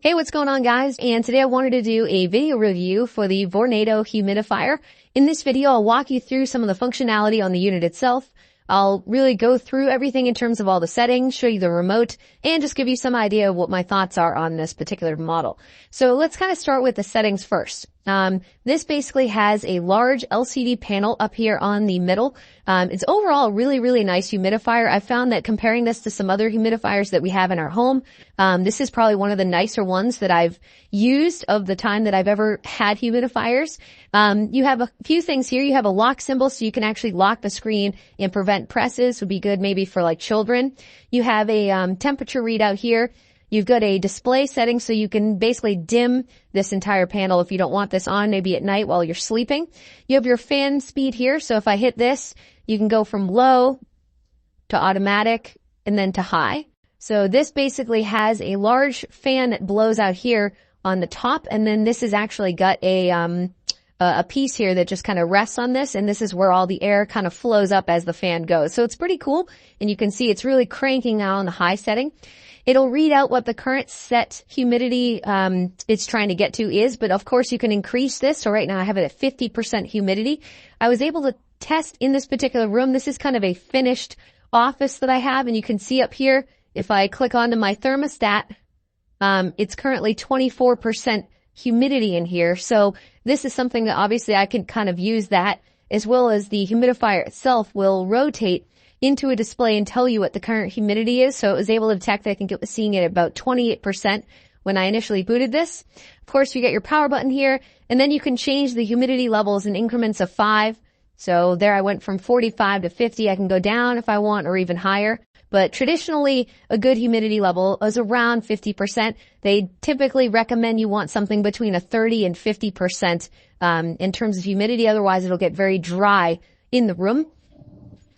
Hey, what's going on, guys? And today I wanted to do a video review for the Vornado Humidifier. In this video, I'll walk you through some of the functionality on the unit itself. I'll really go through everything in terms of all the settings, show you the remote, and just give you some idea of what my thoughts are on this particular model. So let's kind of start with the settings first. This basically has a large LCD panel up here on the middle. It's overall a really, really nice humidifier. I found that comparing this to some other humidifiers that we have in our home, this is probably one of the nicer ones that I've used of the time that I've ever had humidifiers. You have a few things here. You have a lock symbol, so you can actually lock the screen and prevent presses. Would be good maybe for like children. You have a temperature readout here. You've got a display setting, so you can basically dim this entire panel if you don't want this on, maybe at night while you're sleeping. You have your fan speed here, so if I hit this, you can go from low to automatic and then to high. So this basically has a large fan that blows out here on the top, and then this has actually got a piece here that just kind of rests on this, and this is where all the air kind of flows up as the fan goes. So it's pretty cool, and you can see it's really cranking now on the high setting. It'll read out what the current set humidity it's trying to get to is, but of course you can increase this. So right now I have it at 50% humidity. I was able to test in this particular room. This is kind of a finished office that I have, and you can see up here, if I click onto my thermostat, it's currently 24% humidity in here. So this is something that obviously I can kind of use that, as well as the humidifier itself will rotate into a display and tell you what the current humidity is. So it was able to detect, I think it was seeing it at about 28% when I initially booted this. Of course, you get your power button here, and then you can change the humidity levels in increments of 5. So there I went from 45 to 50. I can go down if I want, or even higher. But traditionally, a good humidity level is around 50%. They typically recommend you want something between a 30 and 50% in terms of humidity. Otherwise, it'll get very dry in the room.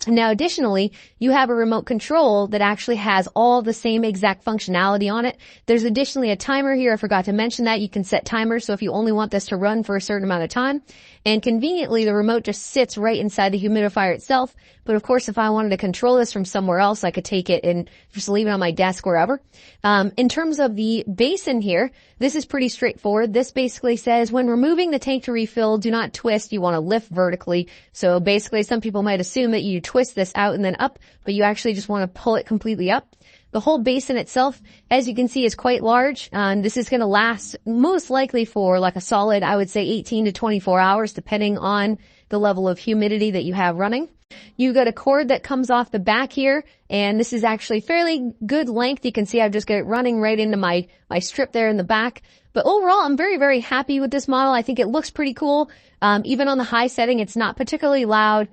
Now, additionally, you have a remote control that actually has all the same exact functionality on it. There's additionally a timer here. I forgot to mention that. You can set timers, so if you only want this to run for a certain amount of time. And conveniently, the remote just sits right inside the humidifier itself. But of course, if I wanted to control this from somewhere else, I could take it and just leave it on my desk wherever. In terms of the basin here, this is pretty straightforward. This basically says, when removing the tank to refill, do not twist. You want to lift vertically. So basically, some people might assume that you twist this out and then up, but you actually just want to pull it completely up. The whole basin itself, as you can see, is quite large. This is going to last most likely for like a solid, I would say 18 to 24 hours, depending on the level of humidity that you have running. You've got a cord that comes off the back here, and this is actually fairly good length. You can see I've just got it running right into my strip there in the back. But overall, I'm very, very happy with this model. I think it looks pretty cool. Even on the high setting, it's not particularly loud.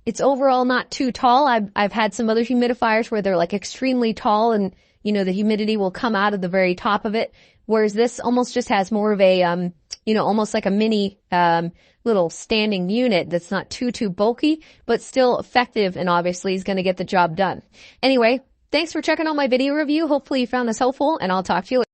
It's overall not too tall. I've had some other humidifiers where they're like extremely tall, and you know, the humidity will come out of the very top of it. Whereas this almost just has more of a, almost like a mini, little standing unit that's not too bulky, but still effective, and obviously is going to get the job done. Anyway, thanks for checking out my video review. Hopefully you found this helpful, and I'll talk to you later.